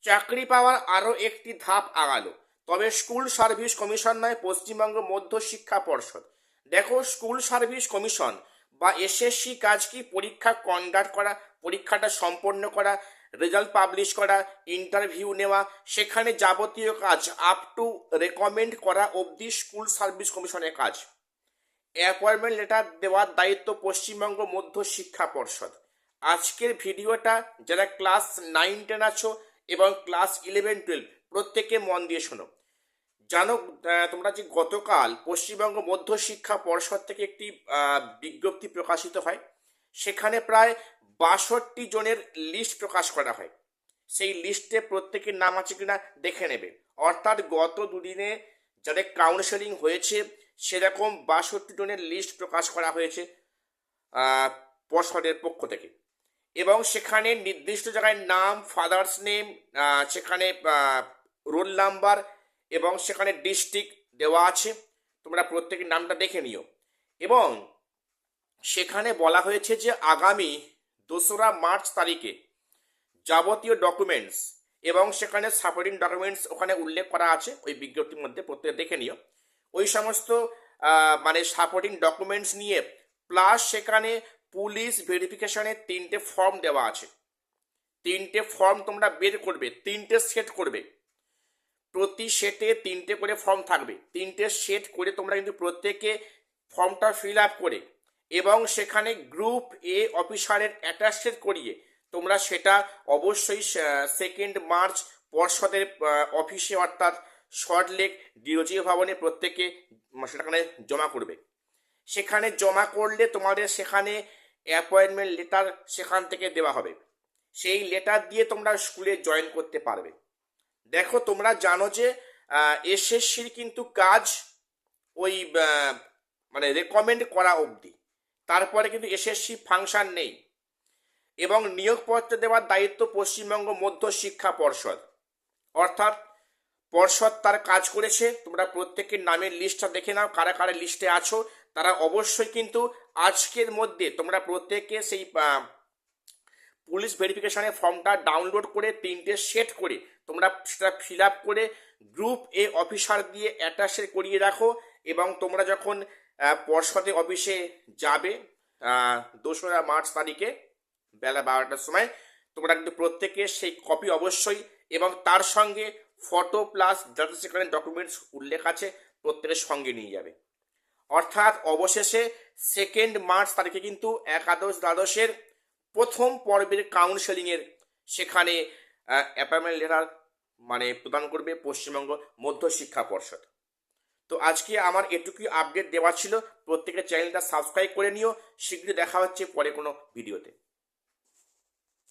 চাকরি পাওয়ার আরও একটি ধাপ আগালো, তবে স্কুল সার্ভিস কমিশন নয়, পশ্চিমবঙ্গ মধ্য শিক্ষা পর্ষদ। দেখো, স্কুল সার্ভিস কমিশন বা এসএসসি কাজ কি? পরীক্ষা কন্ডাক্ট করা, পরীক্ষাটা সম্পন্ন করা, রেজাল্ট পাবলিশ করা, ইন্টারভিউ নেওয়া, সেখানে যাবতীয় কাজ আপ টু রেকমেন্ড করা অবধি স্কুল সার্ভিস কমিশনের কাজ। অ্যাপয়েন্টমেন্ট লেটার দেওয়ার দায়িত্ব পশ্চিমবঙ্গ মধ্য শিক্ষা পর্ষদ। আজকের ভিডিওটা যারা ক্লাস 9-10 আছো এবং ক্লাস 11-12 প্রত্যেকে মন দিয়ে শোনো। জানো তোমরা যে গতকাল পশ্চিমবঙ্গ মধ্য শিক্ষা পর্ষদ থেকে একটি বিজ্ঞপ্তি প্রকাশিত হয়, সেখানে প্রায় 62 জনের লিস্ট প্রকাশ করা হয়। সেই লিস্টে প্রত্যেকের নাম আছে কিনা দেখে নেবে। অর্থাৎ গত দুদিনে যাদের কাউন্সেলিং হয়েছে সেরকম 62 জনের লিস্ট প্রকাশ করা হয়েছে পর্ষদের পক্ষ থেকে, এবং সেখানে নির্দিষ্ট জায়গায় নাম, ফাদার্স নেম, সেখানে রোল নাম্বার এবং সেখানে ডিস্ট্রিক্ট দেওয়া আছে। তোমরা প্রত্যেকের নামটা দেখে নিও। এবং সেখানে বলা হয়েছে যে আগামী 2রা মার্চ তারিখে যাবতীয় ডকুমেন্টস এবং সেখানে সাপোর্টিং ডকুমেন্টস ওখানে উল্লেখ করা আছে ওই বিজ্ঞপ্তির মধ্যে, প্রত্যেকে দেখে নিও। ওই সমস্ত মানে সাপোর্টিং ডকুমেন্টস নিয়ে প্লাস সেখানে পুলিশ ভেরিফিকেশনের 3টে ফর্ম দেওয়া আছে। 3টে ফর্ম তোমরা বের করবে, 3টে সেট করবে, প্রতি সেটে 3টে করে ফর্ম থাকবে। 3টে সেট করে তোমরা কিন্তু প্রত্যেকে ফর্মটা ফিল আপ করে এবং সেখানে গ্রুপ এ অফিসারের অ্যাটাস্টেড করিয়ে তোমরা সেটা অবশ্যই 2 মার্চ পর্ষদের অফিসে অর্থাৎ সল্টলেক ডিওজি ভবনে প্রত্যেকে সেখানে জমা করবে। সেখানে জমা করলে তোমাদের সেখানে অ্যাপয়েন্টমেন্ট লেটার সেখান থেকে দেওয়া হবে। সেই লেটার দিয়ে তোমরা স্কুলে জয়েন করতে পারবে। দেখো, তোমরা জানো যে এসএসসির কিন্তু কাজ ওই মানে রেকমেন্ড করা অবধি, তারপরে কিন্তু এসএসসি ফাংশন নেই। এবং নিয়োগপত্র দেওয়ার দায়িত্ব পশ্চিমবঙ্গ মধ্য শিক্ষা পর্ষদ। অর্থাৎ পর্ষদ তার কাজ করেছে। তোমরা প্রত্যেকের নামের লিস্টটা দেখে নাও, কারা কারা লিস্টে আছো। তারা অবশ্যই কিন্তু আজকের মধ্যে তোমরা প্রত্যেকে সেই পুলিশ ভেরিফিকেশনের ফর্মটা ডাউনলোড করে 3টে সেট করে তোমরা সেটা ফিল আপ করে গ্রুপ এ অফিসার দিয়ে অ্যাটাচে করিয়ে রাখো। এবং তোমরা যখন পর্ষদের অফিসে যাবে 2রা মার্চ তারিখে বেলা 12টার সময়, তোমরা কিন্তু প্রত্যেকে সেই কপি অবশ্যই এবং তার সঙ্গে ফটো প্লাস যাতে সেখানে ডকুমেন্টস উল্লেখ আছে প্রত্যেকের সঙ্গে নিয়ে যাবে। অর্থাৎ অবশেষে 2 মার্চ তারিখে কিন্তু একাদশ দ্বাদশের প্রথম পর্বের কাউন্সেলিংয়ের সেখানে অ্যাপয়েন্টমেন্ট লেটার মানে প্রদান করবে পশ্চিমবঙ্গ মধ্য শিক্ষা পর্ষদ। তো আজকে আমার এটুকুই আপডেট দেওয়া ছিল। প্রত্যেকের চ্যানেলটা সাবস্ক্রাইব করে নিও। শীঘ্রই দেখা হচ্ছে পরে কোনো ভিডিওতে।